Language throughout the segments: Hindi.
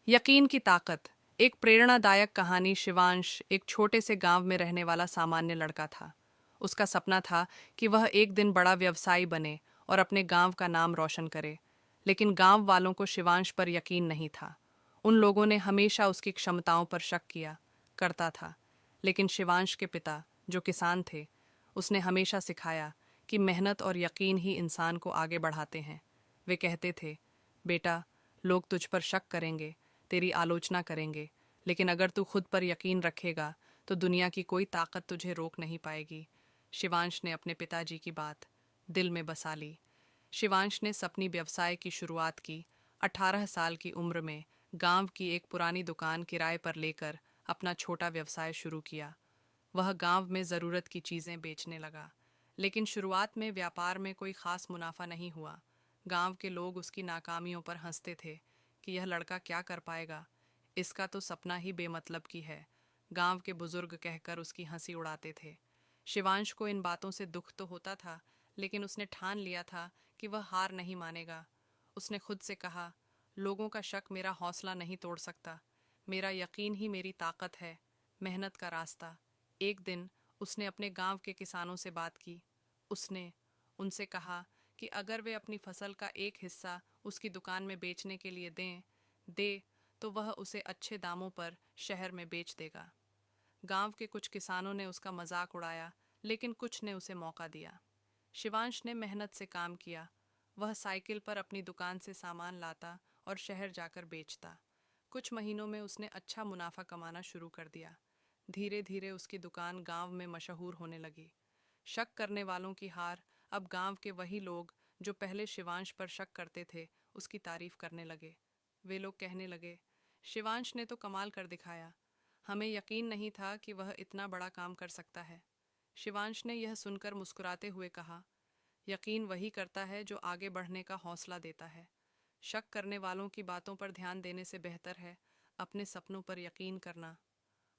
यकीन की ताकत। एक प्रेरणादायक कहानी। शिवांश एक छोटे से गांव में रहने वाला सामान्य लड़का था। उसका सपना था कि वह एक दिन बड़ा व्यवसायी बने और अपने गांव का नाम रोशन करे। लेकिन गांव वालों को शिवांश पर यकीन नहीं था। उन लोगों ने हमेशा उसकी क्षमताओं पर शक किया करता था। लेकिन शिवांश के पिता, जो किसान थे, उसने हमेशा सिखाया कि मेहनत और यकीन ही इंसान को आगे बढ़ाते हैं। वे कहते थे, बेटा, लोग तुझ पर शक करेंगे, तेरी आलोचना करेंगे, लेकिन अगर तू खुद पर यकीन रखेगा तो दुनिया की कोई ताकत तुझे रोक नहीं पाएगी। शिवांश ने अपने पिताजी की बात दिल में बसा ली। शिवांश ने अपनी व्यवसाय की शुरुआत की। 18 साल की उम्र में गांव की एक पुरानी दुकान किराए पर लेकर अपना छोटा व्यवसाय शुरू किया। वह गांव में ज़रूरत की चीज़ें बेचने लगा। लेकिन शुरुआत में व्यापार में कोई ख़ास मुनाफा नहीं हुआ। गांव के लोग उसकी नाकामियों पर हंसते थे कि यह लड़का क्या कर पाएगा, इसका तो सपना ही बेमतलब की है। गांव के बुजुर्ग कहकर उसकी हंसी उड़ाते थे। शिवांश को इन बातों से दुख तो होता था, लेकिन उसने ठान लिया था कि वह हार नहीं मानेगा। उसने खुद से कहा, लोगों का शक मेरा हौसला नहीं तोड़ सकता, मेरा यकीन ही मेरी ताकत है, मेहनत का रास्ता। एक दिन उसने अपने गांव के किसानों से बात की। उसने उनसे कहा कि अगर वे अपनी फसल का एक हिस्सा उसकी दुकान में बेचने के लिए दे तो वह उसे अच्छे दामों पर शहर में बेच देगा। गांव के कुछ किसानों ने उसका मजाक उड़ाया, लेकिन कुछ ने उसे मौका दिया। शिवांश ने मेहनत से काम किया। वह साइकिल पर अपनी दुकान से सामान लाता और शहर जाकर बेचता। कुछ महीनों में उसने अच्छा मुनाफा कमाना शुरू कर दिया। धीरे धीरे उसकी दुकान गांव में मशहूर होने लगी। शक करने वालों की हार। अब गांव के वही लोग जो पहले शिवांश पर शक करते थे, उसकी तारीफ करने लगे। वे लोग कहने लगे, शिवांश ने तो कमाल कर दिखाया, हमें यकीन नहीं था कि वह इतना बड़ा काम कर सकता है। शिवांश ने यह सुनकर मुस्कुराते हुए कहा, यकीन वही करता है जो आगे बढ़ने का हौसला देता है। शक करने वालों की बातों पर ध्यान देने से बेहतर है अपने सपनों पर यकीन करना।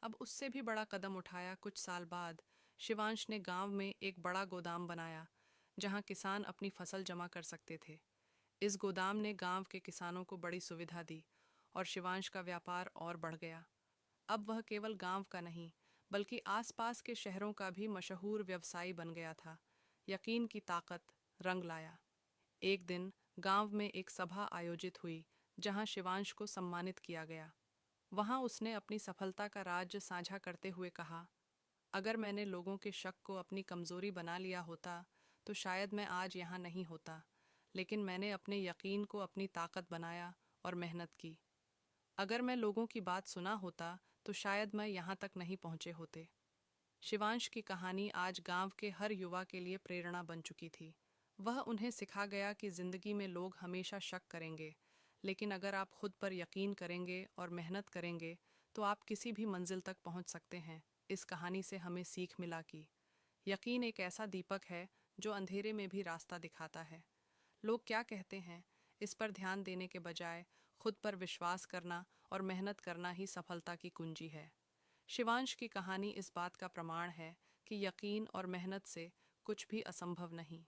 अब उससे भी बड़ा कदम उठाया। कुछ साल बाद शिवांश ने गांव में एक बड़ा गोदाम बनाया, जहां किसान अपनी फसल जमा कर सकते थे। इस गोदाम ने गांव के किसानों को बड़ी सुविधा दी और शिवांश का व्यापार और बढ़ गया। अब वह केवल गांव का नहीं, बल्कि आसपास के शहरों का भी मशहूर व्यवसायी बन गया था। यकीन की ताकत रंग लाया। एक दिन गांव में एक सभा आयोजित हुई, जहां शिवांश को सम्मानित किया गया। वहां उसने अपनी सफलता का राज साझा करते हुए कहा, अगर मैंने लोगों के शक को अपनी कमजोरी बना लिया होता तो शायद मैं आज यहाँ नहीं होता, लेकिन मैंने अपने यकीन को अपनी ताकत बनाया और मेहनत की। अगर मैं लोगों की बात सुना होता तो शायद मैं यहाँ तक नहीं पहुँचे होते। शिवांश की कहानी आज गांव के हर युवा के लिए प्रेरणा बन चुकी थी। वह उन्हें सिखा गया कि जिंदगी में लोग हमेशा शक करेंगे, लेकिन अगर आप खुद पर यकीन करेंगे और मेहनत करेंगे तो आप किसी भी मंजिल तक पहुंच सकते हैं। इस कहानी से हमें सीख मिला कि यकीन एक ऐसा दीपक है जो अंधेरे में भी रास्ता दिखाता है। लोग क्या कहते हैं, इस पर ध्यान देने के बजाय खुद पर विश्वास करना और मेहनत करना ही सफलता की कुंजी है। शिवांश की कहानी इस बात का प्रमाण है कि यकीन और मेहनत से कुछ भी असंभव नहीं।